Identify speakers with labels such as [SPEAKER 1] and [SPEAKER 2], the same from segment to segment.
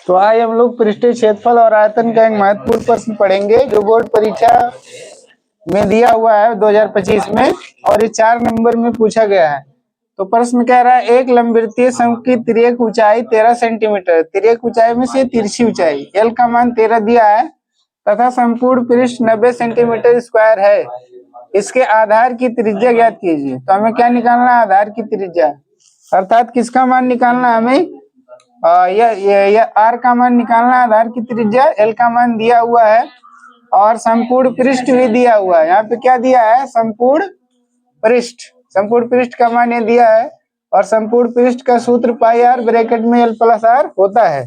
[SPEAKER 1] तो आज हम लोग पृष्ठीय क्षेत्रफल और आयतन का एक महत्वपूर्ण प्रश्न पढ़ेंगे जो बोर्ड परीक्षा में दिया हुआ है 2025 में, और ये 4 नंबर में पूछा गया है। तो प्रश्न कह रहा है एक लंबवृत्तीय शंकु की तिर्यक ऊंचाई 13 सेंटीमीटर, तिर्यक ऊंचाई में से तिरछी ऊंचाई एल का मान 13 दिया है तथा संपूर्ण पृष्ठ 90 सेंटीमीटर स्क्वायर है। इसके आधार की त्रिज्या ज्ञात कीजिए। तो हमें क्या निकालना है? आधार की त्रिज्या, अर्थात किसका मान निकालना है हमें? यह आर का मान निकालना है। आधार की त्रिज्या एल का मान दिया हुआ है और संपूर्ण पृष्ठ भी दिया हुआ है। यहाँ पे क्या दिया है? संपूर्ण पृष्ठ। संपूर्ण पृष्ठ का मान ये दिया है और संपूर्ण पृष्ठ का सूत्र पाई आर ब्रैकेट में एल प्लस आर होता है।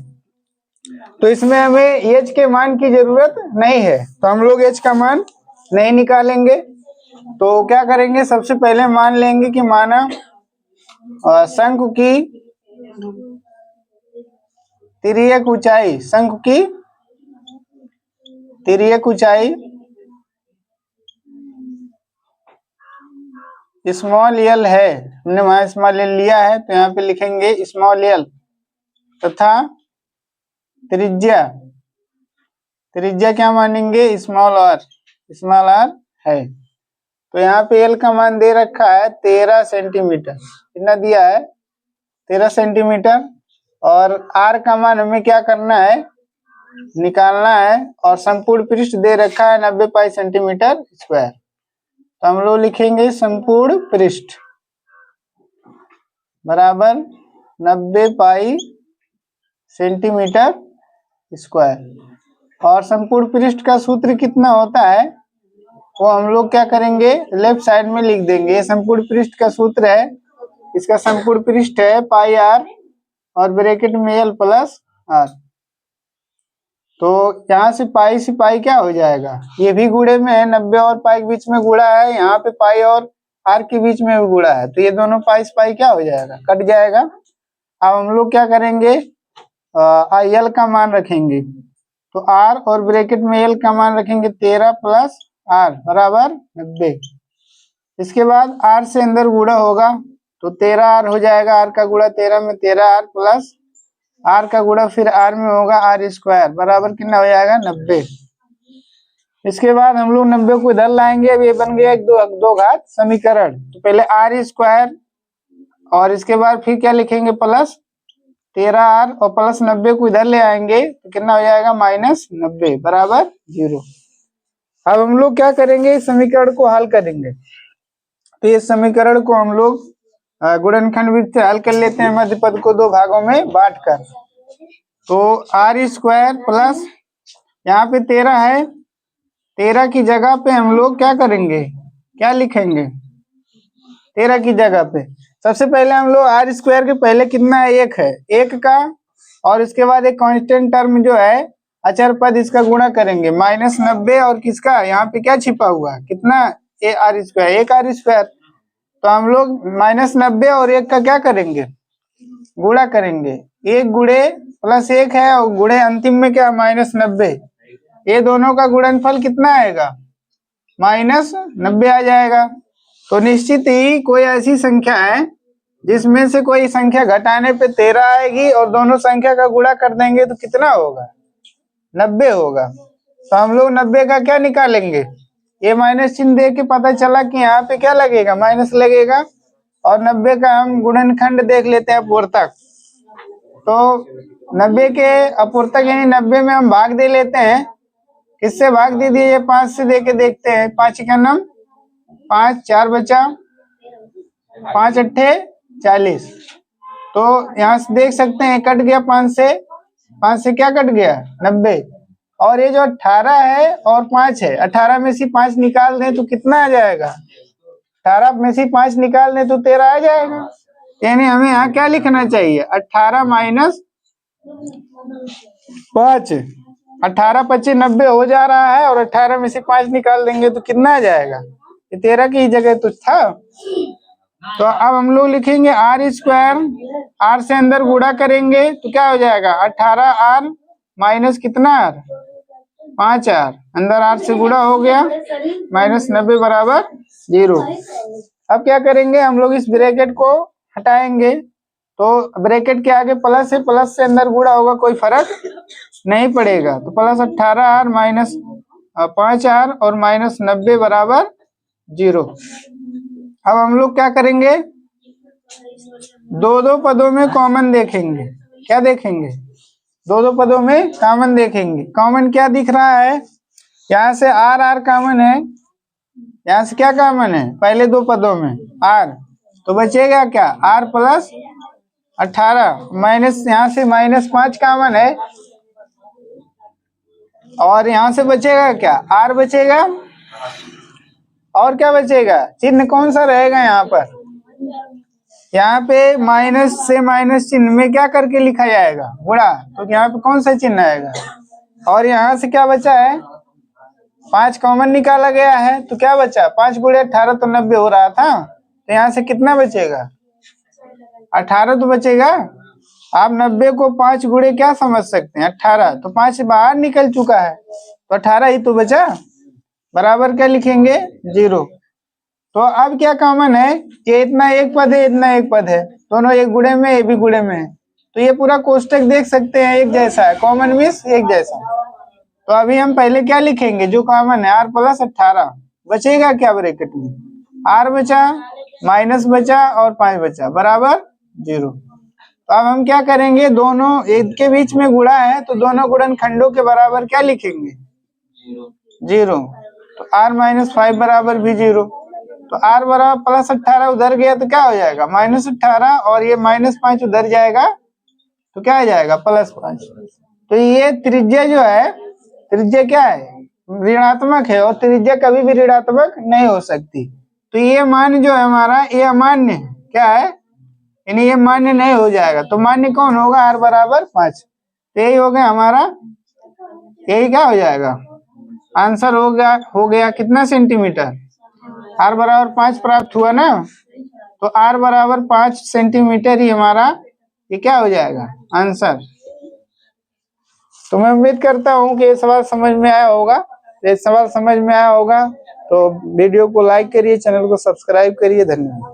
[SPEAKER 1] तो इसमें हमें एच के मान की जरूरत नहीं है, तो हम लोग एच का मान नहीं निकालेंगे। तो क्या करेंगे? सबसे पहले मान लेंगे कि माना शंकु की तिर्यक ऊंचाई, शंकु की तिर्यक ऊंचाई स्मॉल एल है। हमने वहां स्मॉल एल लिया है तो यहाँ पे लिखेंगे स्मॉल एल तथा त्रिज्या, त्रिज्या क्या मानेंगे? स्मॉल आर, स्मॉल आर है। तो यहाँ पे एल का मान दे रखा है 13 सेंटीमीटर। कितना दिया है? 13 सेंटीमीटर। और आर का मान हमें क्या करना है? निकालना है। और संपूर्ण पृष्ठ दे रखा है 90 पाई सेंटीमीटर स्क्वायर। तो हम लोग लिखेंगे संपूर्ण पृष्ठ बराबर 90 पाई सेंटीमीटर स्क्वायर। और संपूर्ण पृष्ठ का सूत्र कितना होता है वो हम लोग क्या करेंगे? लेफ्ट साइड में लिख देंगे। ये संपूर्ण पृष्ठ का सूत्र है, इसका संपूर्ण पृष्ठ है पाई आर और ब्रैकेट में एल प्लस आर। तो यहाँ से पाई क्या हो जाएगा? ये भी गुणे में है, 90 और पाई के बीच में गुणा है। यहाँ पे पाई और आर के बीच में भी गुणा है, तो ये दोनों पाई क्या हो जाएगा? कट जाएगा। अब हम लोग क्या करेंगे? एल का मान रखेंगे। तो आर और ब्रैकेट में एल का मान रखेंगे 13 प्लस आर बराबर 90। इसके बाद आर से अंदर गुणा होगा तो 13 आर हो जाएगा। आर का गुणा 13 में 13 आर प्लस आर का गुणा फिर आर में होगा आर स्क्वायर बराबर कितना हो जाएगा? 90। इसके बाद हम लोग 90 को इधर लाएंगे। अब ये बन गया दो घात समीकरण। तो पहले आर स्क्वायर और इसके बाद फिर क्या लिखेंगे? प्लस 13 आर और प्लस 90 को इधर ले आएंगे तो कितना हो जाएगा? माइनस 90 बराबर 0। अब हम लोग क्या करेंगे? इस समीकरण को हल करेंगे। तो इस समीकरण को हम लोग गुणनखंड विधि से हल कर लेते हैं, मध्य पद को 2 भागों में बांटकर। तो आर स्क्वायर प्लस यहाँ पे 13 है, 13 की जगह पे हम लोग क्या करेंगे? क्या लिखेंगे 13 की जगह पे? सबसे पहले हम लोग आर स्क्वायर के पहले कितना है? 1 है, 1 का और इसके बाद एक कांस्टेंट टर्म जो है अचर पद, इसका गुणा करेंगे माइनस 90 और किसका? यहाँ पे क्या छिपा हुआ है? कितना? A R square, 1 R square. तो हम लोग माइनस 90 और 1 का क्या करेंगे? गुणा करेंगे। 1 गुणे प्लस 1 है और गुणे अंतिम में क्या? माइनस 90। ये दोनों का गुणनफल कितना आएगा? माइनस 90 आ जाएगा। तो निश्चित ही कोई ऐसी संख्या है जिसमें से कोई संख्या घटाने पे 13 आएगी और दोनों संख्या का गुणा कर देंगे तो कितना होगा? 90 होगा। तो हम लोग 90 का क्या निकालेंगे? ये माइनस चिन्ह दे के पता चला कि यहाँ पे क्या लगेगा? माइनस लगेगा। और 90 का हम गुणनखंड देख लेते हैं, अपूर्तक। तो 90 के अपूर्तक यानी 90 में हम भाग दे लेते हैं। किससे भाग दे दिए? 5 से दे के देखते हैं। 5 का नाम 5, 4 बचा, 5 अट्ठे 40। तो यहाँ से देख सकते हैं कट गया 5 से क्या कट गया? 90। और ये जो 18 है और 5 है, 18 में से 5 निकाल दें तो कितना आ जाएगा? 18 में से 5 निकाल दें तो 13 आ जाएगा। यानी हमें यहाँ क्या लिखना चाहिए? 18 माइनस 5। 18 25 90 हो जा रहा है और 18 में से 5 निकाल देंगे तो कितना आ जाएगा? ये 13 की जगह तो था। तो अब हम लोग लिखेंगे आर स्क्वायर, आर से अंदर गुणा करेंगे तो क्या हो जाएगा? 18 आर माइनस कितना आर? 5 आर। अंदर आर से गुणा हो गया, माइनस 90 बराबर 0। अब क्या करेंगे? हम लोग इस ब्रैकेट को हटाएंगे तो ब्रैकेट के आगे प्लस है, प्लस से अंदर गुणा होगा, कोई फर्क नहीं पड़ेगा। तो प्लस 18R माइनस 5R और माइनस 90 बराबर 0। अब हम लोग क्या करेंगे, दो पदों में कॉमन देखेंगे। क्या देखेंगे, दो पदों में कॉमन देखेंगे। कॉमन क्या दिख रहा है, यहाँ से R कॉमन है, यहाँ से क्या कॉमन है, पहले दो पदों में R, तो बचेगा क्या, R प्लस 18 माइनस यहाँ से माइनस 5 कॉमन है, और यहाँ से बचेगा क्या, R बचेगा, और क्या बचेगा, चिन्ह कौन सा रहेगा यहाँ पर, यहाँ पे माइनस से माइनस चिन्ह में क्या करके लिखा जाएगा, गुणा, तो यहाँ पे कौन सा चिन्ह आएगा। और यहाँ से क्या बचा है, 5 कॉमन निकाला गया है, तो क्या बचा, 5 गुणे 18 तो 90 हो रहा था, तो यहाँ से कितना बचेगा, 18 तो बचेगा। आप 90 को 5 गुणे क्या समझ सकते हैं, 18, तो 5 बाहर निकल चुका है, तो 18 ही तो बचा, बराबर क्या लिखेंगे, 0। तो अब क्या कॉमन है, ये इतना एक पद है, इतना एक पद है, दोनों एक गुणे में, ये भी गुणे में है, तो ये पूरा कोष्टक देख सकते हैं एक जैसा है, कॉमन मीन्स एक जैसा। तो अभी हम पहले क्या लिखेंगे, जो कॉमन है, R प्लस 18, बचेगा क्या ब्रैकेट में, R बचा, माइनस बचा और 5 बचा, बराबर 0। तो अब हम क्या करेंगे, दोनों एक के बीच में गुणा है, तो दोनों गुणनखंडों के बराबर क्या लिखेंगे, 0। तो R माइनस 5 बराबर भी 0। तो R बराबर प्लस 18 उधर गया तो क्या हो जाएगा, माइनस 18, और ये माइनस 5 उधर जाएगा तो क्या हो जाएगा, प्लस 5। तो ये त्रिज्या जो है, त्रिज्या क्या है, ऋणात्मक है, और त्रिज्या कभी भी ऋणात्मक नहीं हो सकती। तो ये मान जो है हमारा, ये अमान्य क्या है, यानी ये मान्य नहीं हो जाएगा। तो मान्य कौन होगा, R बराबर 5। तो यही हो गया हमारा, यही क्या हो जाएगा, आंसर हो गया कितना सेंटीमीटर, R बराबर 5 प्राप्त हुआ ना। तो R बराबर 5 सेंटीमीटर ही हमारा ये क्या हो जाएगा, आंसर। तो मैं उम्मीद करता हूँ कि ये सवाल समझ में आया होगा। ये सवाल समझ में आया होगा तो वीडियो को लाइक करिए, चैनल को सब्सक्राइब करिए। धन्यवाद।